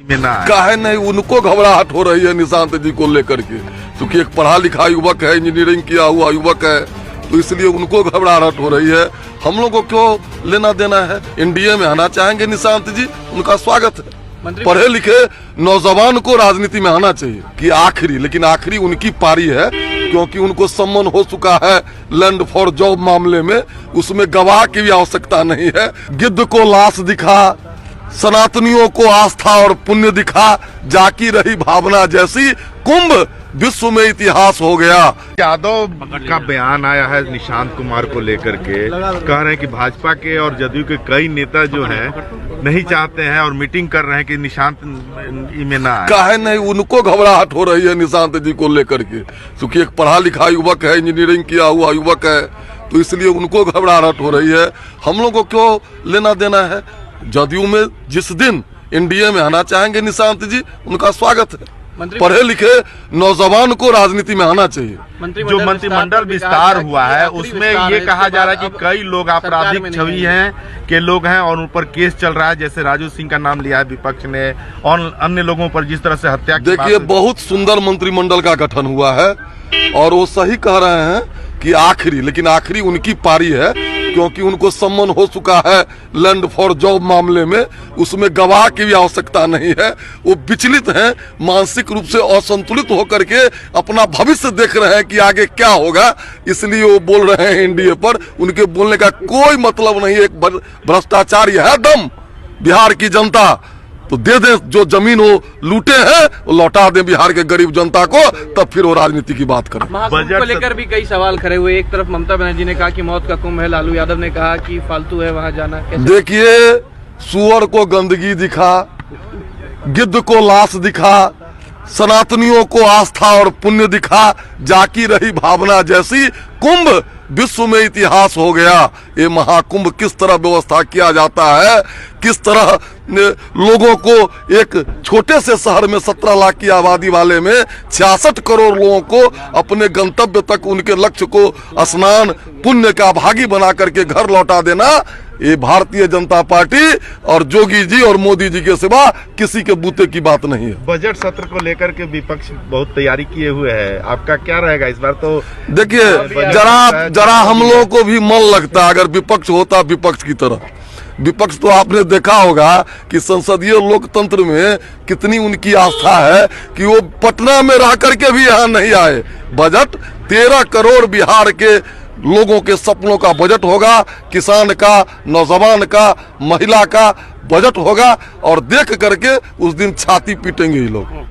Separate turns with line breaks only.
में ना आए।
काहे नहीं उनको घबराहट हो रही है निशांत जी को लेकर के, क्योंकि एक पढ़ा लिखा युवक है, इंजीनियरिंग किया हुआ युवक है, तो इसलिए उनको घबराहट हो रही है। हम लोग को क्यों लेना देना है? एनडीए में आना चाहेंगे निशांत जी, उनका स्वागत है। पढ़े लिखे नौजवान को राजनीति में आना चाहिए कि आखिरी, लेकिन आखिरी उनकी पारी है, क्योंकि उनको सम्मन हो चुका है लैंड फॉर जॉब मामले में, उसमें गवाह की भी आवश्यकता नहीं है। गिद्ध को लाश दिखा, सनातनियों को आस्था और पुण्य दिखा, जाकी रही भावना जैसी, कुंभ विश्व में इतिहास हो गया।
यादव का बयान आया है निशांत कुमार को लेकर के, कह रहे हैं कि भाजपा के और जदयू के कई नेता जो हैं नहीं चाहते हैं और मीटिंग कर रहे हैं कि निशांत में ना आए।
काहे नहीं उनको घबराहट हो रही है निशांत जी को लेकर के, क्योंकि एक पढ़ा लिखा युवक है, इंजीनियरिंग किया हुआ युवक है, तो इसलिए उनको घबराहट हो रही है। हम लोग को क्यों लेना देना है? जदयू में जिस दिन एनडीए में आना चाहेंगे निशांत जी, उनका स्वागत है। पढ़े लिखे नौजवान को राजनीति में आना चाहिए।
जो मंत्रिमंडल विस्तार हुआ है उसमें ये कहा जा रहा है कि कई लोग आपराधिक छवि हैं के लोग हैं और उन पर केस चल रहा है, जैसे राजू सिंह का नाम लिया है विपक्ष ने, और अन्य लोगों पर जिस तरह से हत्या।
देखिए, बहुत सुंदर मंत्रिमंडल का गठन हुआ है और वो सही कह रहे हैं कि आखिरी, लेकिन आखिरी उनकी पारी है, क्योंकि उनको सम्मन हो चुका है लैंड फॉर जॉब मामले में, उसमें गवाह की भी आवश्यकता नहीं है। वो विचलित हैं, मानसिक रूप से असंतुलित होकर के अपना भविष्य देख रहे हैं कि आगे क्या होगा, इसलिए वो बोल रहे हैं एनडीए पर। उनके बोलने का कोई मतलब नहीं है। एक भ्रष्टाचारी है दम, बिहार की जनता तो दे दे, जो जमीन वो लूटे हैं वो लौटा दे बिहार के गरीब जनता को, तब फिर वो राजनीति की बात करें।
बजट को लेकर भी कई सवाल खड़े हुए। एक तरफ ममता बनर्जी ने कहा कि मौत का कुंभ है, लालू यादव ने कहा कि फालतू है वहां जाना।
देखिए, सुअर को गंदगी दिखा, गिद्ध को लाश दिखा, सनातनियों को आस्था और पुण्य दिखा, जाकी रही भावना जैसी, कुंभ विश्व में इतिहास हो गया। ये महाकुंभ किस तरह व्यवस्था किया जाता है, किस तरह लोगों को, एक छोटे से शहर में 17 लाख की आबादी वाले में 66 करोड़ लोगों को अपने गंतव्य तक, उनके लक्ष्य को स्नान पुण्य का भागी बना करके घर लौटा देना, ये भारतीय जनता पार्टी और जोगी जी और मोदी जी के सिवा किसी के बूते की बात नहीं है।
बजट सत्र को लेकर के विपक्ष बहुत तैयारी किए हुए है, आपका क्या रहेगा इस बार? तो
देखिए, जरा हम लोगों को भी मन लगता है अगर विपक्ष होता विपक्ष की तरह। विपक्ष तो आपने देखा होगा कि संसदीय लोकतंत्र में कितनी उनकी आस्था है कि वो पटना में रह करके भी यहाँ नहीं आए। बजट 13 करोड़ बिहार के लोगों के सपनों का बजट होगा, किसान का, नौजवान का, महिला का बजट होगा, और देख करके उस दिन छाती पीटेंगे ये लोग।